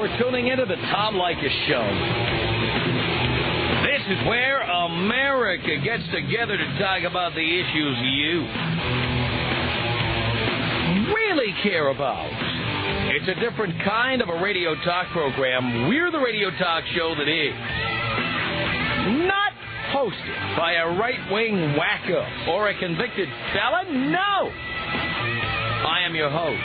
for tuning into the Tom Leykis Show. This is where America gets together to talk about the issues you really care about. It's a different kind of a radio talk program. We're the radio talk show that is not hosted by a right-wing wacko or a convicted felon. No! I am your host.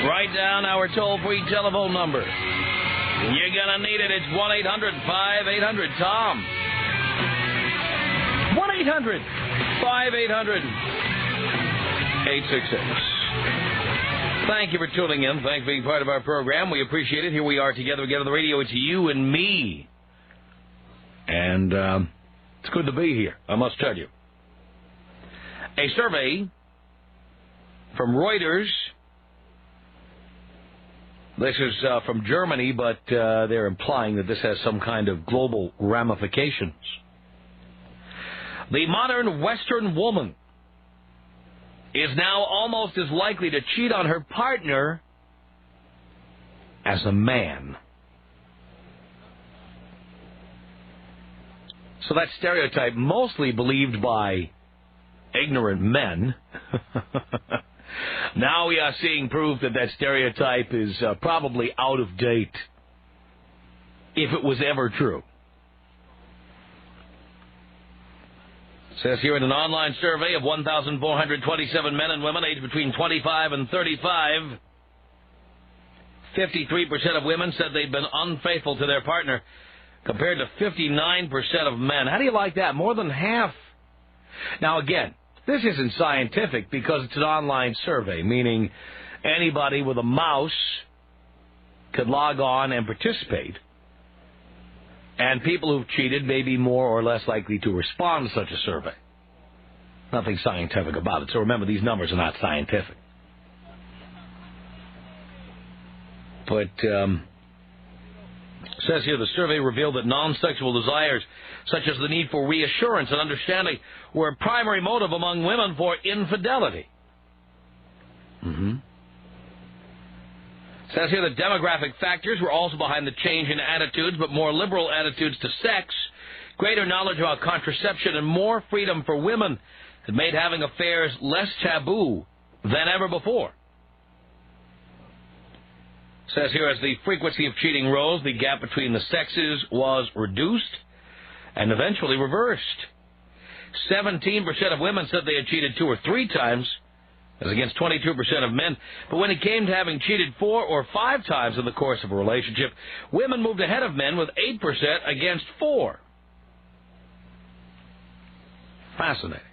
Write down our toll-free telephone number. You're going to need it. It's 1-800-5800-TOM. 1-800-5800-866. Thank you for tuning in. Thanks for being part of our program. We appreciate it. Here we are together again on the radio. It's you and me. And it's good to be here, I must tell you. A survey from Reuters. This is from Germany, but they're implying that this has some kind of global ramifications. The modern Western woman is now almost as likely to cheat on her partner as a man. So that stereotype, mostly believed by ignorant men, now we are seeing proof that that stereotype is probably out of date, if it was ever true. It says here in an online survey of 1,427 men and women aged between 25 and 35, 53% of women said they'd been unfaithful to their partner, compared to 59% of men. How do you like that? More than half. Now, again, this isn't scientific because it's an online survey, meaning anybody with a mouse could log on and participate. And people who've cheated may be more or less likely to respond to such a survey. Nothing scientific about it. So remember, these numbers are not scientific. But it says here the survey revealed that non-sexual desires, such as the need for reassurance and understanding, were a primary motive among women for infidelity. It says here that demographic factors were also behind the change in attitudes, but more liberal attitudes to sex, greater knowledge about contraception, and more freedom for women had made having affairs less taboo than ever before. It says here as the frequency of cheating rose, the gap between the sexes was reduced and eventually reversed. 17% of women said they had cheated 2 or 3 times, as against 22% of men. But when it came to having cheated 4 or 5 times in the course of a relationship, women moved ahead of men with 8% against 4%. Fascinating.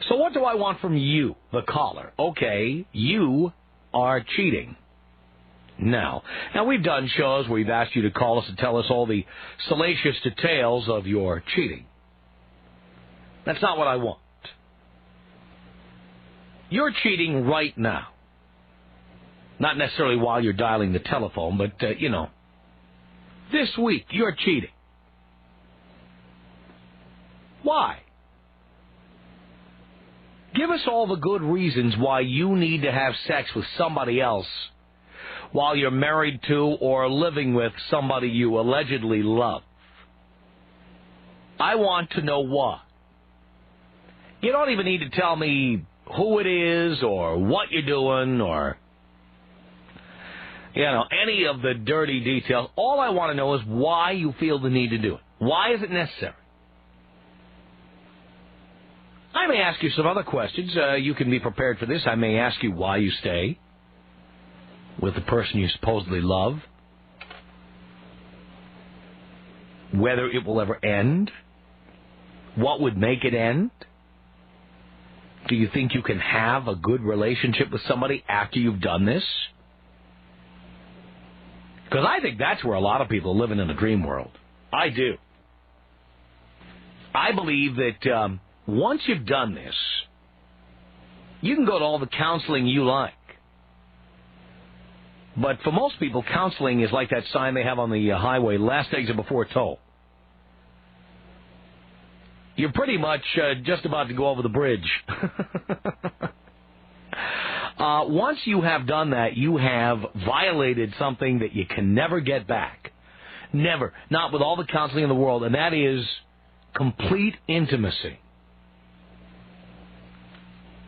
So what do I want from you, the caller? Okay, you are cheating. Now, we've done shows where we've asked you to call us and tell us all the salacious details of your cheating. That's not what I want. You're cheating right now. Not necessarily while you're dialing the telephone, but, this week you're cheating. Why? Give us all the good reasons why you need to have sex with somebody else while you're married to or living with somebody you allegedly love. I want to know why. You don't even need to tell me who it is or what you're doing or, any of the dirty details. All I want to know is why you feel the need to do it. Why is it necessary? I may ask you some other questions. You can be prepared for this. I may ask you why you stay with the person you supposedly love, whether it will ever end, what would make it end. Do you think you can have a good relationship with somebody after you've done this? Because I think that's where a lot of people are living in a dream world. I do. I believe that once you've done this, you can go to all the counseling you like. But for most people, counseling is like that sign they have on the highway, last exit before toll. You're pretty much just about to go over the bridge. Once you have done that, you have violated something that you can never get back. Never. Not with all the counseling in the world, and that is complete intimacy.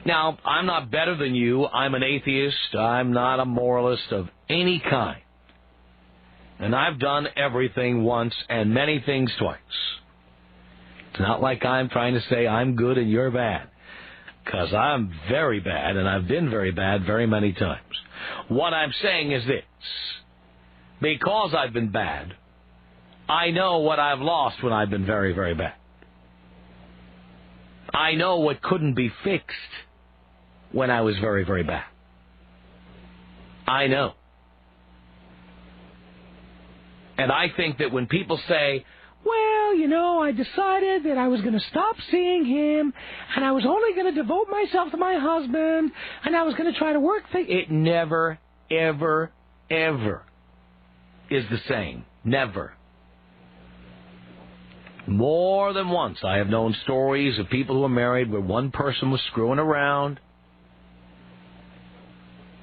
Now, I'm not better than you. I'm an atheist. I'm not a moralist of any kind. And I've done everything once and many things twice. It's not like I'm trying to say I'm good and you're bad. Because I'm very bad, and I've been very bad very many times. What I'm saying is this. Because I've been bad, I know what I've lost when I've been very, very bad. I know what couldn't be fixed when I was very, very bad. I know. And I think that when people say, well, you know, I decided that I was going to stop seeing him, and I was only going to devote myself to my husband, and I was going to try to work things. It never, ever, ever is the same. Never. More than once, I have known stories of people who were married where one person was screwing around,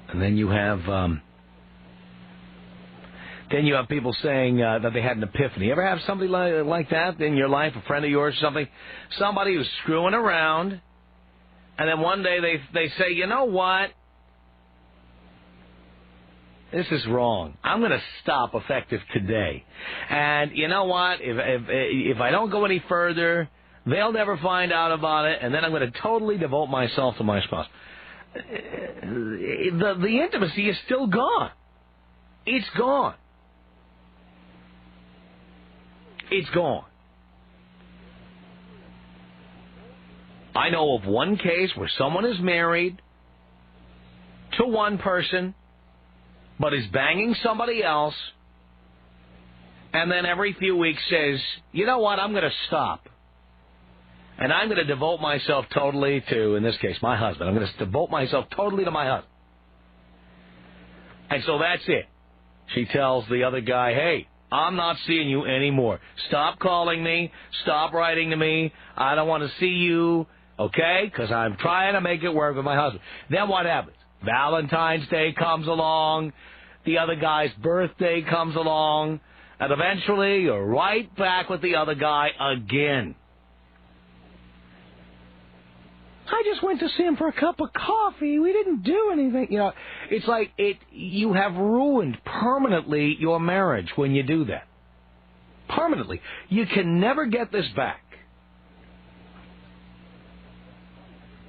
and then you have people saying that they had an epiphany. You ever have somebody like that in your life, a friend of yours or something? Somebody who's screwing around, and then one day they say, you know what? This is wrong. I'm going to stop effective today. And you know what? If I don't go any further, they'll never find out about it, and then I'm going to totally devote myself to my spouse. The intimacy is still gone. It's gone. It's gone. I know of one case where someone is married to one person, but is banging somebody else, and then every few weeks says, you know what, I'm going to stop. And I'm going to devote myself totally to, in this case, my husband. I'm going to devote myself totally to my husband. And so that's it. She tells the other guy, hey, I'm not seeing you anymore. Stop calling me. Stop writing to me. I don't want to see you, okay? Because I'm trying to make it work with my husband. Then what happens? Valentine's Day comes along. The other guy's birthday comes along. And eventually you're right back with the other guy again. I just went to see him for a cup of coffee. We didn't do anything. You know, it's like you have ruined permanently your marriage when you do that. Permanently. You can never get this back.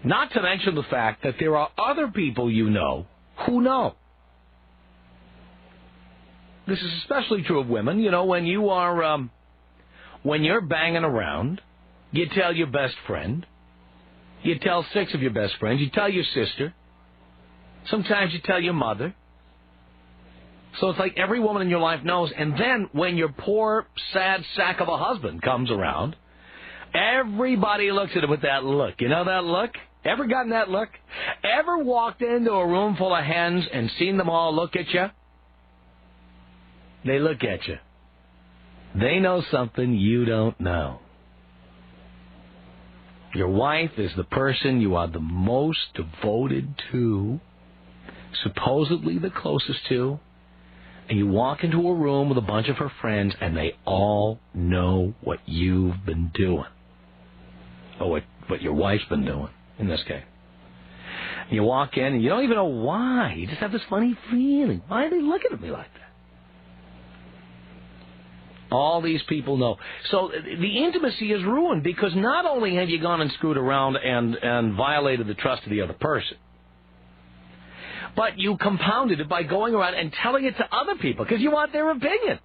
Not to mention the fact that there are other people you know who know. This is especially true of women. You know, when you're banging around, you tell your best friend. You tell 6 of your best friends. You tell your sister. Sometimes you tell your mother. So it's like every woman in your life knows. And then when your poor, sad sack of a husband comes around, everybody looks at it with that look. You know that look? Ever gotten that look? Ever walked into a room full of hens and seen them all look at you? They look at you. They know something you don't know. Your wife is the person you are the most devoted to, supposedly the closest to, and you walk into a room with a bunch of her friends, and they all know what you've been doing, or what your wife's been doing, in this case. And you walk in, and you don't even know why. You just have this funny feeling. Why are they looking at me like that? All these people know. So the intimacy is ruined because not only have you gone and screwed around and violated the trust of the other person, but you compounded it by going around and telling it to other people because you want their opinion.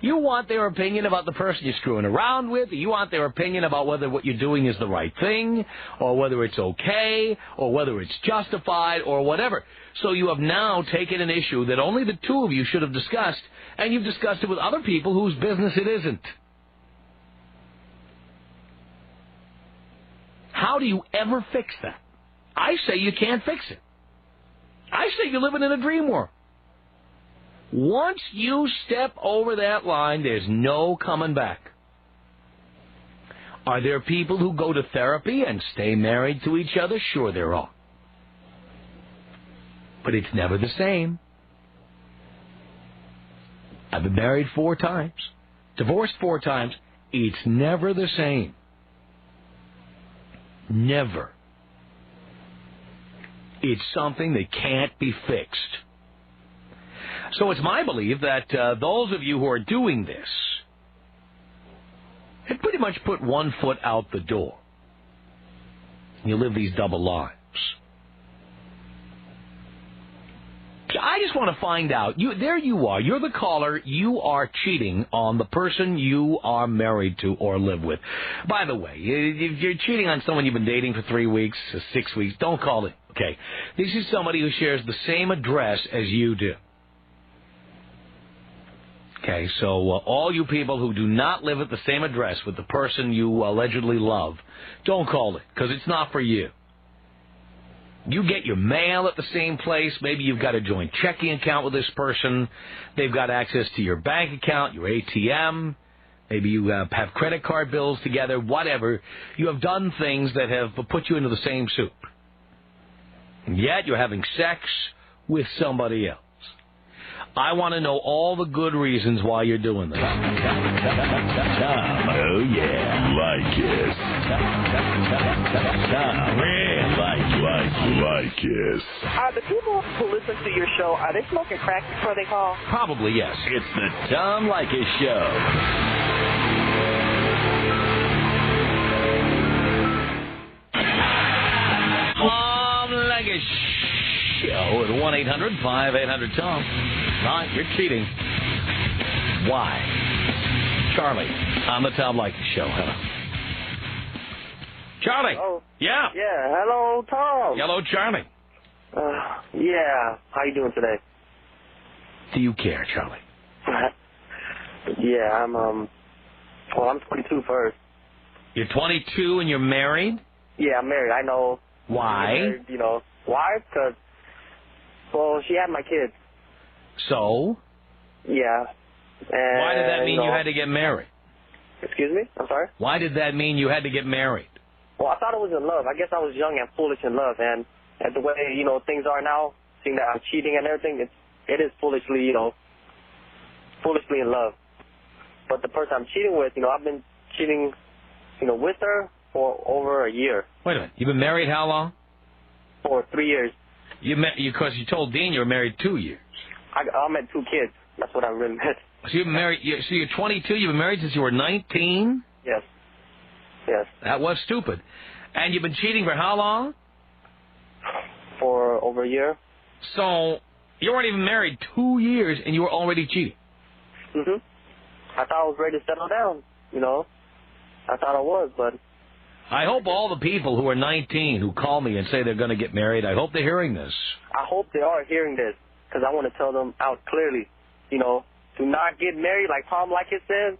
You want their opinion about the person you're screwing around with. You want their opinion about whether what you're doing is the right thing, or whether it's okay, or whether it's justified, or whatever. So you have now taken an issue that only the two of you should have discussed, and you've discussed it with other people whose business it isn't. How do you ever fix that? I say you can't fix it. I say you're living in a dream world. Once you step over that line, there's no coming back. Are there people who go to therapy and stay married to each other? Sure there are. But it's never the same. I've been married 4 times, divorced 4 times. It's never the same. Never. It's something that can't be fixed. So it's my belief that those of you who are doing this have pretty much put one foot out the door. You live these double lives. I just want to find out. There you are. You're the caller. You are cheating on the person you are married to or live with. By the way, if you're cheating on someone you've been dating for 3 weeks, 6 weeks, don't call it. Okay, this is somebody who shares the same address as you do. Okay, so all you people who do not live at the same address with the person you allegedly love, don't call it, because it's not for you. You get your mail at the same place. Maybe you've got a joint checking account with this person. They've got access to your bank account, your ATM. Maybe you have credit card bills together, whatever. You have done things that have put you into the same soup. And yet you're having sex with somebody else. I want to know all the good reasons why you're doing this. Oh, yeah. Leykis. Leykis. Are the people who listen to your show, are they smoking crack before they call? Probably, yes. It's the Tom Leykis Show. Tom Leykis Show at 1-800-5800-TOM. Right, you're cheating. Why? Charlie, on the Tom Leykis Show. Hello. Charlie. Oh. Yeah. Yeah. Hello, Tom. Hello, Charlie. Yeah. How you doing today? Do you care, Charlie? Yeah, I'm 22 first. You're 22 and you're married? Yeah, I'm married. I know. Why? Married, you know why? Because, well, she had my kids. So? Yeah. And, why did that mean you had to get married? Excuse me? I'm sorry? Why did that mean you had to get married? Well, I thought it was in love. I guess I was young and foolish in love, and the way, things are now, seeing that I'm cheating and everything, it is foolishly in love. But the person I'm cheating with, I've been cheating, with her for over a year. Wait a minute. You've been married how long? For 3 years. Because you told Dean you were married 2 years. I met 2 kids. That's what I really meant. So you've been married. So you're 22. You've been married since you were 19. Yes. Yes. That was stupid. And you've been cheating for how long? For over a year. So you weren't even married 2 years, and you were already cheating. Mhm. I thought I was ready to settle down. I thought I was, but. I hope all the people who are 19 who call me and say they're going to get married, I hope they're hearing this. I hope they are hearing this, because I want to tell them out clearly, do not get married like Tom Leykis says,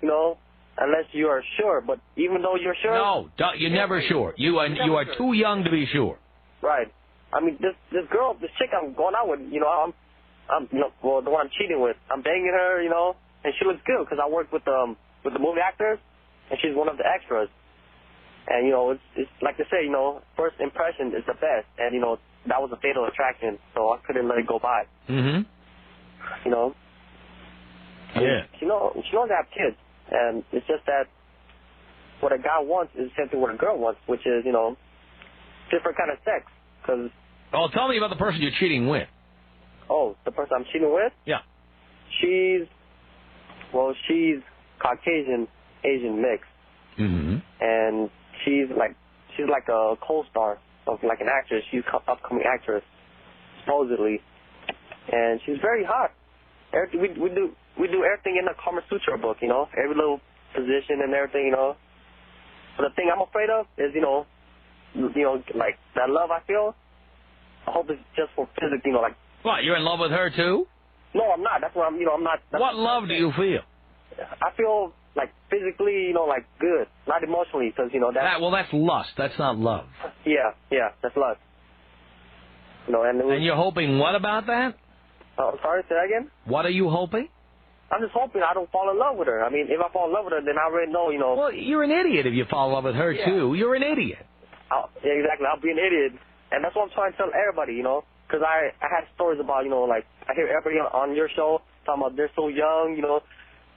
unless you are sure. But even though you're sure. No, you're never sure. You are sure. too young to be sure. Right. I mean, this chick I'm going out with, the one I'm cheating with, I'm banging her, and she looks good because I work with the movie actors, and she's one of the extras. And, it's like they say, first impression is the best. And, that was a fatal attraction, so I couldn't let it go by. Mm-hmm. Yeah. She knows I have kids. And it's just that what a guy wants is the same thing what a girl wants, which is, different kind of sex. Oh, tell me about the person you're cheating with. Oh, the person I'm cheating with? Yeah. She's Caucasian, Asian mix. Mm-hmm. And she's like a co-star of like an actress. She's an upcoming actress, supposedly, and she's very hot. We do everything in the Kama Sutra book, every little position and everything, But the thing I'm afraid of is, like that love I feel. I hope it's just for physics, like. What? You're in love with her too? No, I'm not. That's what I'm not. What love do you feel? I feel like physically, like good, not emotionally, because that's lust. That's not love. Yeah, that's lust. And you're hoping what about that? I'm sorry, say that again. What are you hoping? I'm just hoping I don't fall in love with her. I mean, if I fall in love with her, then I already know, Well, you're an idiot if you fall in love with her too. You're an idiot. Yeah, exactly. I'll be an idiot, and that's what I'm trying to tell everybody, because I had stories about, like, I hear everybody on your show talking about they're so young,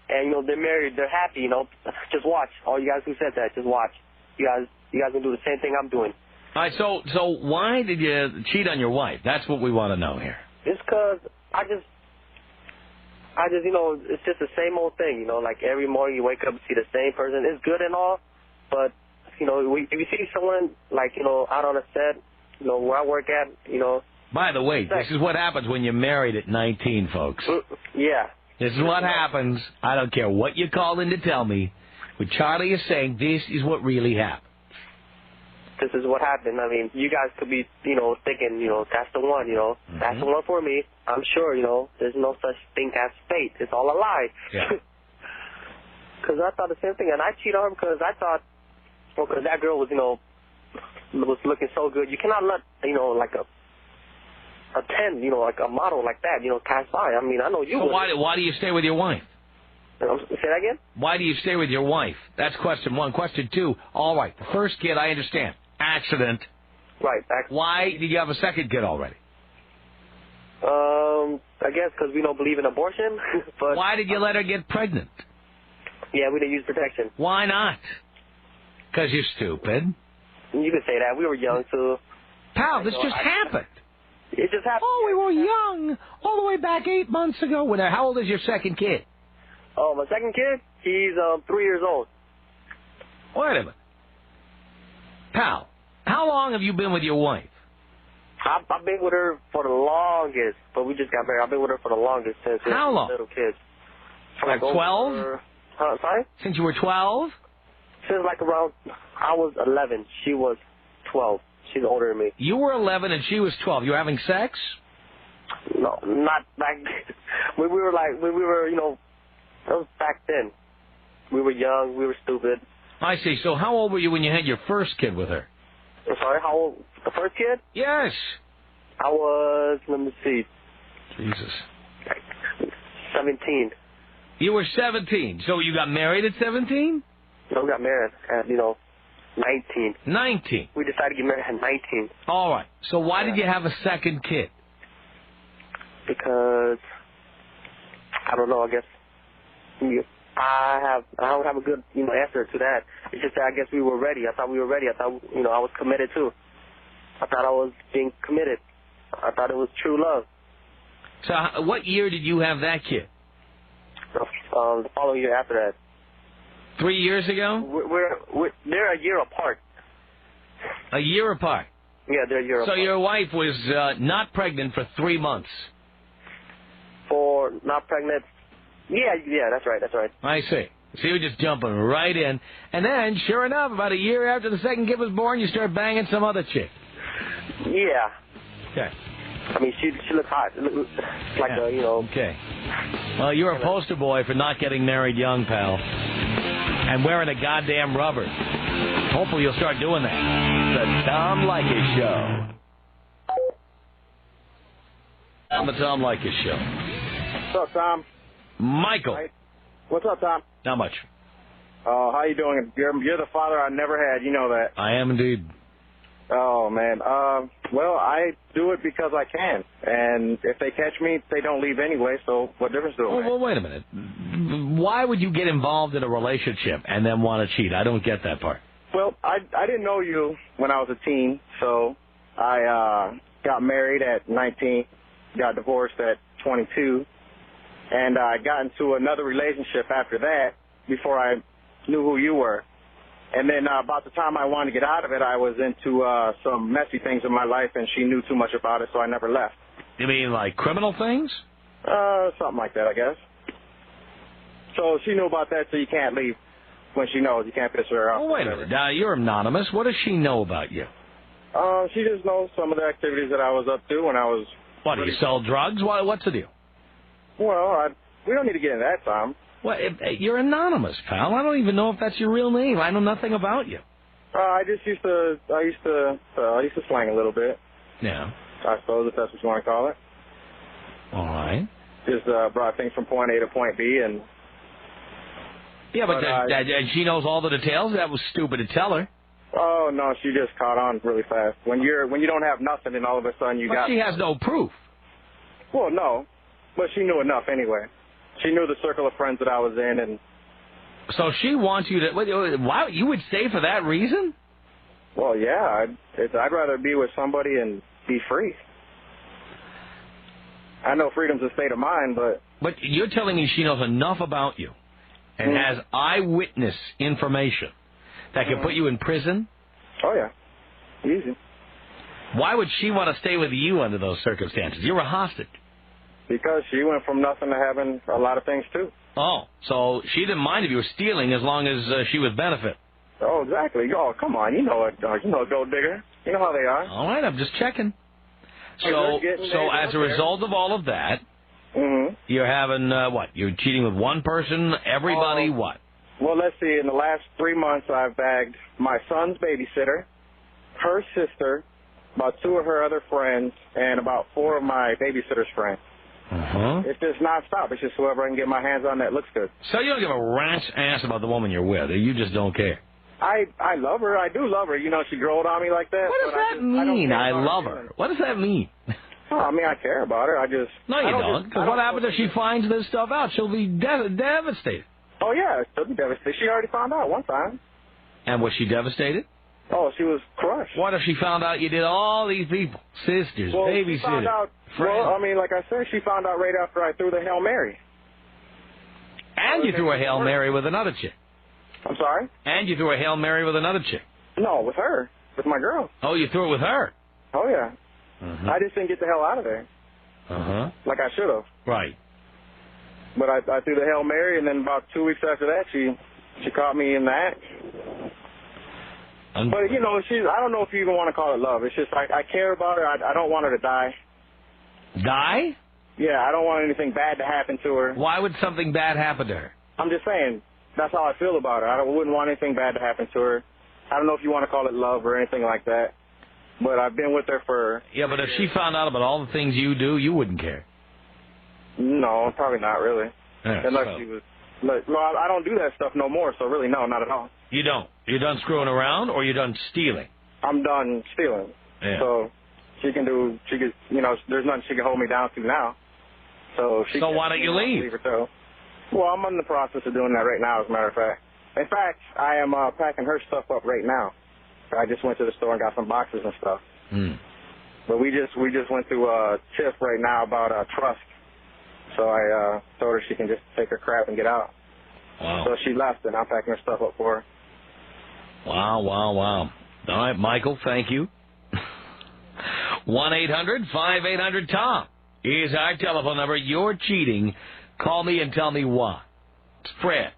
and, they're married, they're happy, Just watch. All you guys who said that, just watch. You guys can do the same thing I'm doing. All right, so why did you cheat on your wife? That's what we want to know here. It's because I just, it's just the same old thing, like every morning you wake up and see the same person. It's good and all, but, if you see someone, like, out on a set, where I work at, By the way, this is what happens when you're married at 19, folks. Yeah. This is what happens. I don't care what you call in to tell me. What Charlie is saying, this is what really happened. This is what happened. I mean, you guys could be, thinking, that's the one, that's the one for me. I'm sure, there's no such thing as fate. It's all a lie. Yeah. Because I thought the same thing, and I cheated on her because I thought, because that girl was, was looking so good. You cannot let, like a 10, like a model like that, pass by. I mean, I know you so why do you stay with your wife? Say that again? Why do you stay with your wife? That's question one. Question two, all right, the first kid, I understand. Accident. Right. Why did you have a second kid already? I guess because we don't believe in abortion. But why did you let her get pregnant? Yeah, we didn't use protection. Why not? Because you're stupid. You could say that. We were young, too. Pal, this just happened. It just happened. Oh, we were young. All the way back 8 months ago. How old is your second kid? Oh, my second kid? He's 3 years old. Wait a minute. Pal, how long have you been with your wife? I've been with her for the longest, but we just got married. I've been with her for the longest since we were little kids. Like 12? Sorry? Since you were 12? Since like around, I was 11. She was 12. She's older than me. You were 11 and she was 12. You were having sex? No, not back then. We were, that was back then. We were young. We were stupid. I see. So how old were you when you had your first kid with her? I'm sorry, how old? The first kid? Yes. I was, let me see. Jesus. 17. You were 17. So you got married at 17? No, we got married at, 19. 19. We decided to get married at 19. All right. So why did you have a second kid? Because, I don't know, I guess, I don't have a good, answer to that. It's just that I guess we were ready. I thought we were ready. I thought, I was committed too. I thought I was being committed. I thought it was true love. So what year did you have that kid? The following year after that. 3 years ago? They're a year apart. A year apart? Yeah, they're a year apart. So your wife was not pregnant for 3 months? For not pregnant? Yeah, that's right. I see. So you were just jumping right in. And then, sure enough, about a year after the second kid was born, you start banging some other chick. Yeah. Okay. I mean, she looks hot. Like Okay. Well, you're a poster boy for not getting married young, pal. And wearing a goddamn rubber. Hopefully you'll start doing that. The Tom Leykis Show. On the Tom Leykis Show. What's up, Tom? Michael. Hi. What's up, Tom? Not much. How you doing? You're the father I never had. You know that. I am indeed. Oh, man. Well, I do it because I can. And if they catch me, they don't leave anyway, so what difference does it make? Well, wait a minute. Why would you get involved in a relationship and then want to cheat? I don't get that part. Well, I didn't know you when I was a teen, so I got married at 19, got divorced at 22, and I got into another relationship after that before I knew who you were. And then about the time I wanted to get out of it, I was into some messy things in my life, and she knew too much about it, so I never left. You mean like criminal things? Something like that, I guess. So she knew about that, so you can't leave when she knows. You can't piss her off. Oh, wait a minute. Now, you're anonymous. What does she know about you? She just knows some of the activities that I was up to when I was... What, do you sell drugs? What's the deal? Well, we don't need to get into that, Tom. Well, you're anonymous, pal. I don't even know if that's your real name. I know nothing about you. I used to slang a little bit. Yeah. I suppose if that's what you want to call it. All right. Just brought things from point A to point B, and... Yeah, but and she knows all the details. That was stupid to tell her. Oh, no, she just caught on really fast. When you don't have nothing and all of a sudden you got... But she has no proof. Well, no, but she knew enough anyway. She knew the circle of friends that I was in, and... So she wants you to... Why you would stay for that reason? Well, yeah, I'd rather be with somebody and be free. I know freedom's a state of mind, but... But you're telling me she knows enough about you and has eyewitness information that can put you in prison? Oh, yeah. Easy. Why would she want to stay with you under those circumstances? You're a hostage. Because she went from nothing to having a lot of things, too. Oh, so she didn't mind if you were stealing as long as she was benefit. Oh, exactly. Oh, come on. You know it. You know a gold digger. You know how they are. All right, I'm just checking. So as a result of all of that, you're having, what? You're cheating with one person, everybody, what? Well, let's see. In the last 3 months, I've bagged my son's babysitter, her sister, about 2 of her other friends, and about 4 of my babysitter's friends. It's just nonstop. It's just whoever I can get my hands on that looks good. So you don't give a rat's ass about the woman you're with. You just don't care. I love her. I do love her. You know, she growed on me like that. What does that mean, I love her? What does that mean? Oh, I mean, I care about her. No, you don't. Because what happens if she finds this stuff out? She'll be devastated. Oh, yeah, she'll be devastated. She already found out one time. And was she devastated? Oh, she was crushed. What if she found out you did all these people? Sisters, babysitters, friends? Well, I mean, like I said, she found out right after I threw the Hail Mary. And you threw a Hail Mary with another chick. I'm sorry? And you threw a Hail Mary with another chick. No, with her. With my girl. Oh, you threw it with her? Oh, yeah. I just didn't get the hell out of there. Like I should have. Right. But I threw the Hail Mary, and then about 2 weeks after that, she caught me in the act. But, you know, I don't know if you even want to call it love. It's just I care about her. I don't want her to die. Die? Yeah, I don't want anything bad to happen to her. Why would something bad happen to her? I'm just saying, that's how I feel about her. I wouldn't want anything bad to happen to her. I don't know if you want to call it love or anything like that. But I've been with her for... Yeah, but if she found out about all the things you do, you wouldn't care. No, probably not really. Yeah, Unless she was... Well, I don't do that stuff no more, so really, no, not at all. You don't? You're done screwing around, or you're done stealing? I'm done stealing. Yeah. So there's nothing she can hold me down to now. So why don't you leave? Well, I'm in the process of doing that right now, as a matter of fact. In fact, I am packing her stuff up right now. I just went to the store and got some boxes and stuff. But we just went through a tiff right now about trust. So I told her she can just take her crap and get out. Wow. So she left, and I'm packing her stuff up for her. Wow. All right, Michael, thank you. 1-800-5800-TOM is our telephone number. You're cheating. Call me and tell me why. It's Fred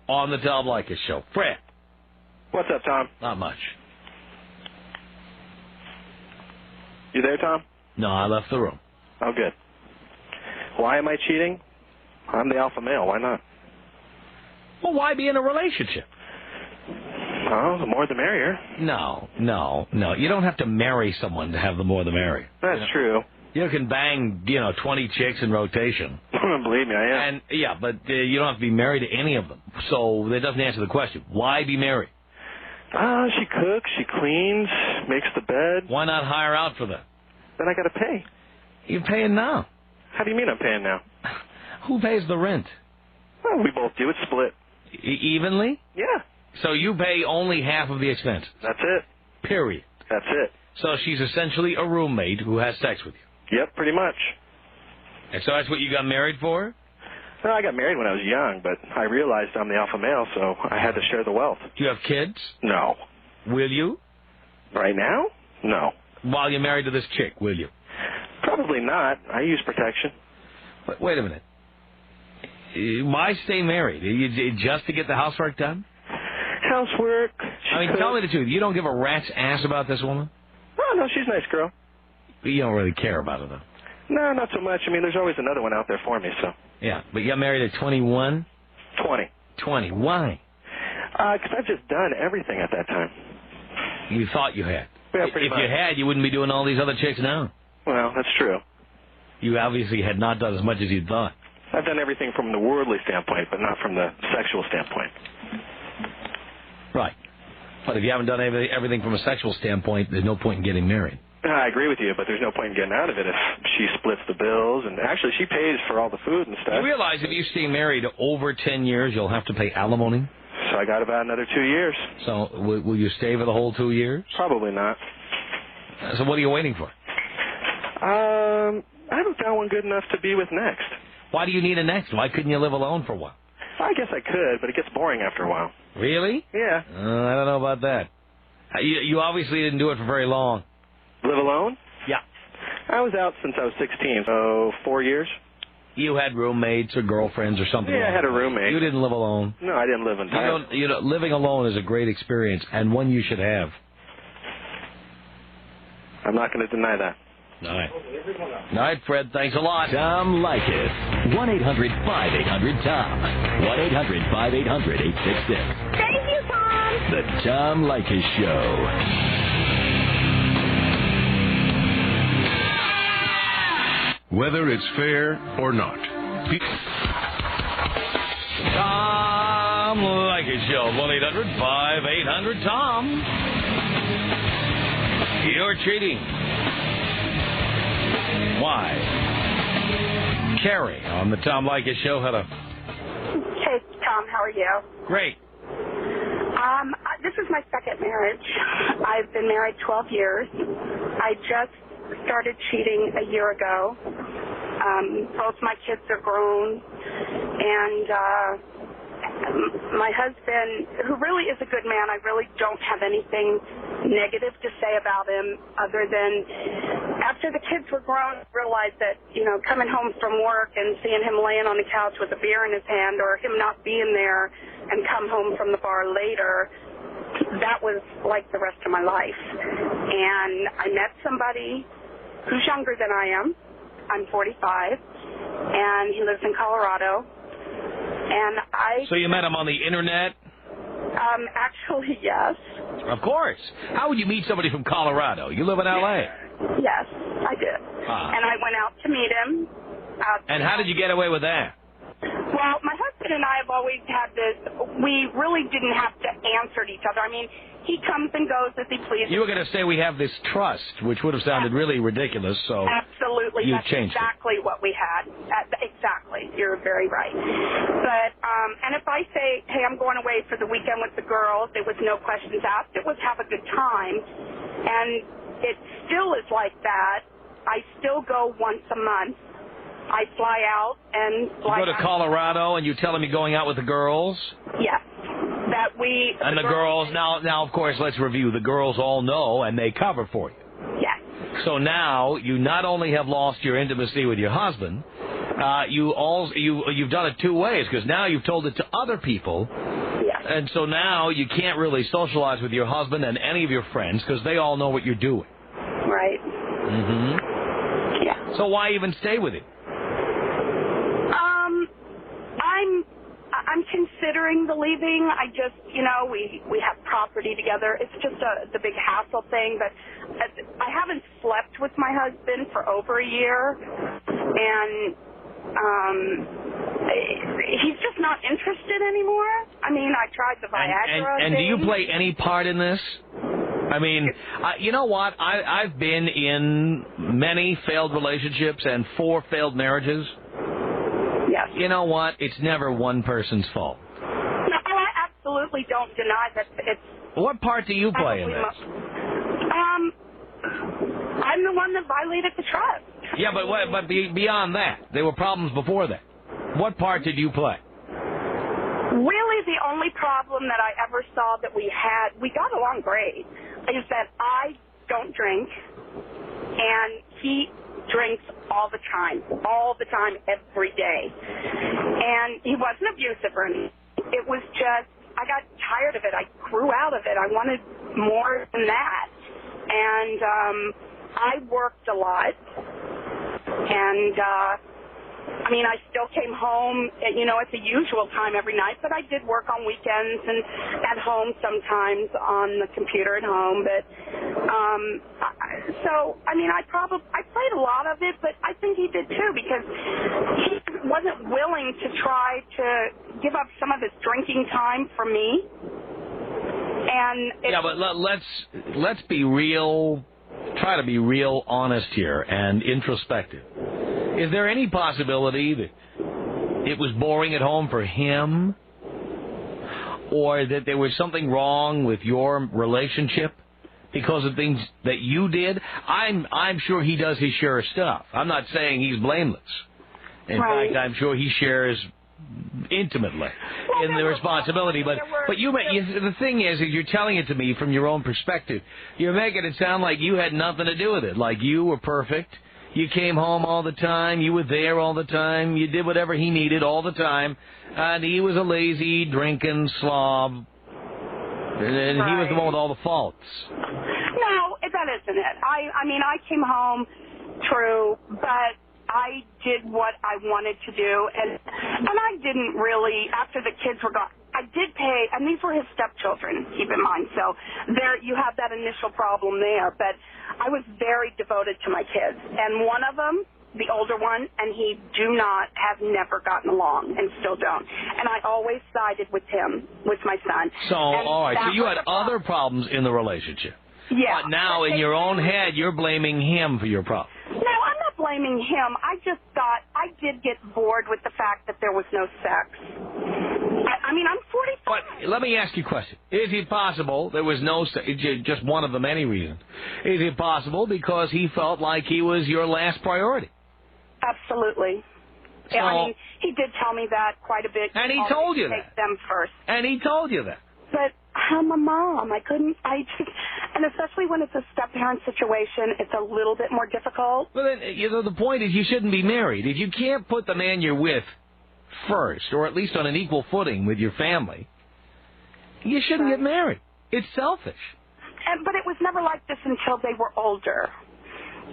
on the Tom Leykis Show. Fred. What's up, Tom? Not much. You there, Tom? No, I left the room. Oh, good. Why am I cheating? I'm the alpha male. Why not? Well, why be in a relationship? Oh, the more the merrier. No. You don't have to marry someone to have the more the merrier. That's true. You can bang, 20 chicks in rotation. Believe me, I am. And yeah, but you don't have to be married to any of them. So that doesn't answer the question. Why be married? She cooks, she cleans, makes the bed. Why not hire out for that? Then I got to pay. You're paying now. How do you mean I'm paying now? Who pays the rent? Well, we both do it split. Evenly? Yeah. So you pay only half of the expenses? That's it. Period. That's it. So she's essentially a roommate who has sex with you? Yep, pretty much. And so that's what you got married for? Well, I got married when I was young, but I realized I'm the alpha male, so I had to share the wealth. Do you have kids? No. Will you? Right now? No. While you're married to this chick, will you? Probably not. I use protection. Wait a minute. Why stay married? Just to get the housework done? Housework. Tell me the truth. You don't give a rat's ass about this woman? Oh, no, she's a nice girl. You don't really care about her, though? No, not so much. There's always another one out there for me, so. Yeah, but you got married at 21? 20. 20. Why? Because I've just done everything at that time. You thought you had? Yeah, pretty much. If you had, you wouldn't be doing all these other chicks now. Well, that's true. You obviously had not done as much as you thought. I've done everything from the worldly standpoint, but not from the sexual standpoint. Right. But if you haven't done everything from a sexual standpoint, there's no point in getting married. I agree with you, but there's no point in getting out of it if she splits the bills. And actually, she pays for all the food and stuff. You realize if you stay married over 10 years, you'll have to pay alimony? So I got about another 2 years. So will you stay for the whole 2 years? Probably not. So what are you waiting for? I haven't found one good enough to be with next. Why do you need a next? Why couldn't you live alone for a while? I guess I could, but it gets boring after a while. Really? Yeah. I don't know about that. You obviously didn't do it for very long. Live alone? Yeah. I was out since I was 16, so 4 years. You had roommates or girlfriends or something? Yeah, I had a roommate. You didn't live alone? No, I didn't live entirely. Living alone is a great experience, and one you should have. I'm not going to deny that. All right. All right, Fred, thanks a lot. Tom Leykis. 1-800-5800-TOM. 1-800-5800-866. Thank you, Tom. The Tom Leykis Show. Whether it's fair or not. Tom Leykis Show. 1-800-5800-TOM. You're cheating. Why? Carrie on the Tom Leykis Show. Hello. Hey, Tom, how are you? Great. This is my second marriage. I've been married 12 years. I just started cheating a year ago. Both my kids are grown, and my husband, who really is a good man, I really don't have anything negative to say about him other than after the kids were grown, I realized that, coming home from work and seeing him laying on the couch with a beer in his hand or him not being there and come home from the bar later, that was like the rest of my life. And I met somebody who's younger than I am. I'm 45, and he lives in Colorado. And So you met him on the internet? Actually, yes. Of course. How would you meet somebody from Colorado? You live in L.A. Yes, I did. And I went out to meet him. And how did you get away with that? Well, my husband and I have always had this, we really didn't have to answer to each other. I mean, he comes and goes as he pleases. You were going to say we have this trust, which would have sounded really ridiculous, so absolutely. You That's changed exactly what we had. Exactly. You're very right. But, and if I say, hey, I'm going away for the weekend with the girls, it was no questions asked. It was have a good time. And it still is like that. I still go once a month. I fly out and fly You go to Colorado and you tell them you're going out with the girls? Yes. And the girls, now, of course, let's review. The girls all know and they cover for you. Yes. So now you not only have lost your intimacy with your husband, you've done it two ways, because now you've told it to other people. Yes. And so now you can't really socialize with your husband and any of your friends because they all know what you're doing. Right. Mm-hmm. Yeah. So why even stay with him? I'm considering the leaving. I just, we have property together. It's just the big hassle thing. But I haven't slept with my husband for over a year, and he's just not interested anymore. I mean, I tried the Viagra and do you play any part in this? I mean, you know what? I've been in many failed relationships and 4 failed marriages. Yes. You know what? It's never one person's fault. No, I absolutely don't deny that it's... What part do you play in this? I'm the one that violated the trust. Yeah, but beyond that, there were problems before that. What part did you play? Really, the only problem that I ever saw that we got along great, is that I don't drink, and he drinks all the time, every day. And he wasn't abusive or anything. It was just, I got tired of it. I grew out of it. I wanted more than that. And I worked a lot. And, I still came home, at the usual time every night, but I did work on weekends and at home sometimes on the computer at home. But, I played a lot of it, but I think he did too, because he wasn't willing to try to give up some of his drinking time for me. And yeah, but let's be real. Try to be real honest here and introspective. Is there any possibility that it was boring at home for him, or that there was something wrong with your relationship because of things that you did? I'm sure he does his share of stuff. I'm not saying he's blameless. In fact, I'm sure he shares intimately in the responsibility. But the thing is you're telling it to me from your own perspective. You're making it sound like you had nothing to do with it, like you were perfect. You came home all the time. You were there all the time. You did whatever he needed all the time. And he was a lazy, drinking slob. And he was the one with all the faults. No, that isn't it. I mean, I came home, true, but I did what I wanted to do. And I didn't really, after the kids were gone, I did pay, and these were his stepchildren, keep in mind. So there you have that initial problem there. But I was very devoted to my kids. And one of them, the older one, and he have never gotten along and still don't. And I always sided with him, with my son. So, all right, so you had other problems in the relationship. Yeah. But now in your own head, you're blaming him for your problem. No, I'm not blaming him. I just thought I did get bored with the fact that there was no sex. I mean, I'm 45. But let me ask you a question. Is it possible there was no sex, just one of the many reasons, is it possible because he felt like he was your last priority? Absolutely. So, I mean, he did tell me that quite a bit. And he told you that. Take them first. And he told you that. But I'm a mom. And especially when it's a step-parent situation, it's a little bit more difficult. Well, then, the point is you shouldn't be married. If you can't put the man you're with first, or at least on an equal footing with your family, you shouldn't get married. It's selfish. But it was never like this until they were older.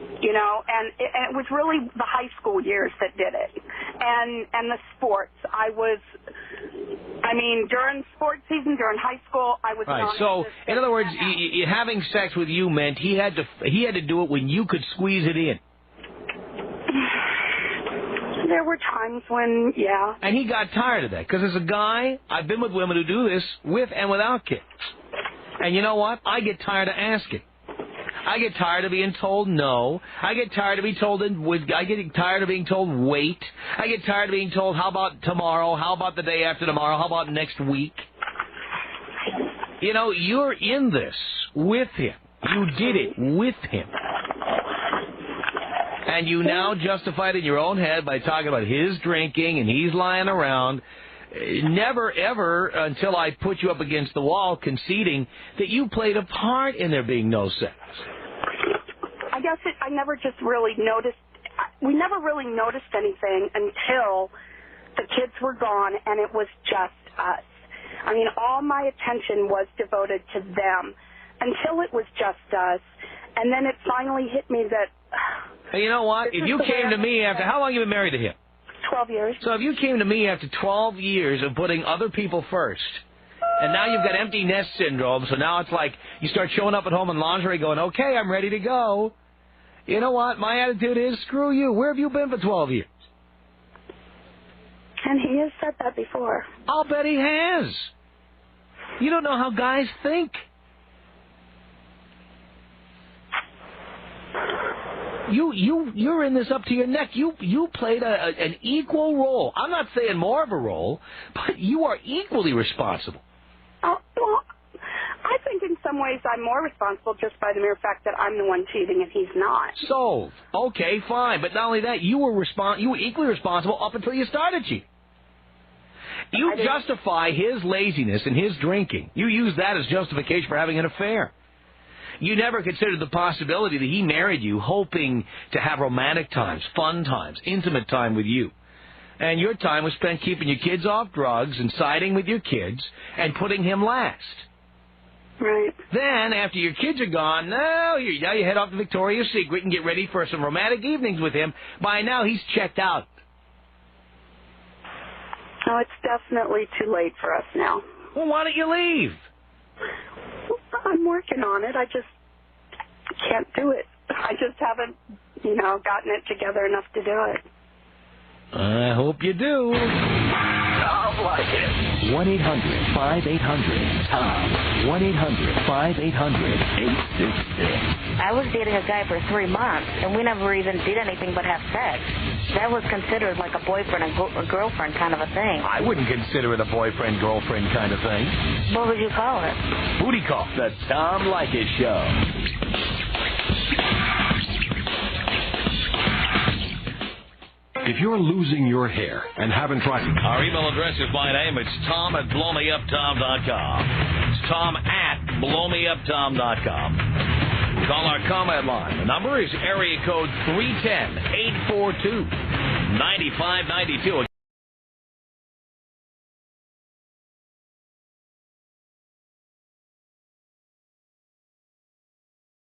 And it was really the high school years that did it. And the sports. During sports season, during high school, I was right. So, in other words, having sex with you meant he had to do it when you could squeeze it in. There were times when, yeah. And he got tired of that. Because as a guy, I've been with women who do this with and without kids. And you know what? I get tired of asking. I get tired of being told no. I get tired of being told wait. I get tired of being told how about tomorrow? How about the day after tomorrow? How about next week? You're in this with him. You did it with him. And you now justify it in your own head by talking about his drinking and he's lying around. Never, ever, until I put you up against the wall, conceding that you played a part in there being no sex. I guess I never just really noticed. We never really noticed anything until the kids were gone and it was just us. I mean, all my attention was devoted to them until it was just us. And then it finally hit me that... Hey, you know what? If you came to me after... How long have you been married to him? 12 years. So if you came to me after 12 years of putting other people first, and now you've got empty nest syndrome, so now it's like you start showing up at home in lingerie going, okay, I'm ready to go. You know what? My attitude is, screw you. Where have you been for 12 years? And he has said that before. I'll bet he has. You don't know how guys think. You're in this up to your neck. You played an equal role. I'm not saying more of a role, but you are equally responsible. Well, I think in some ways I'm more responsible just by the mere fact that I'm the one cheating and he's not. So, okay, fine. But not only that, you were equally responsible up until you started cheating. You justify his laziness and his drinking. You use that as justification for having an affair. You never considered the possibility that he married you hoping to have romantic times, fun times, intimate time with you. And your time was spent keeping your kids off drugs and siding with your kids and putting him last. Right. Then, after your kids are gone, now you head off to Victoria's Secret and get ready for some romantic evenings with him. By now, he's checked out. Oh, it's definitely too late for us now. Well, why don't you leave? I'm working on it. I just can't do it. I just haven't, gotten it together enough to do it. I hope you do. Tom Leykis. 1-800-5800-TOM. 1-800-5800-866. I was dating a guy for 3 months, and we never even did anything but have sex. That was considered like a boyfriend and girlfriend kind of a thing. I wouldn't consider it a boyfriend-girlfriend kind of thing. What would you call it? Booty call. The Tom Leykis Show. If you're losing your hair and haven't tried it, Our email address is my name. It's tom@blowmeuptom.com. It's tom@blowmeuptom.com. Call our comment line. The number is area code 310-842-9592.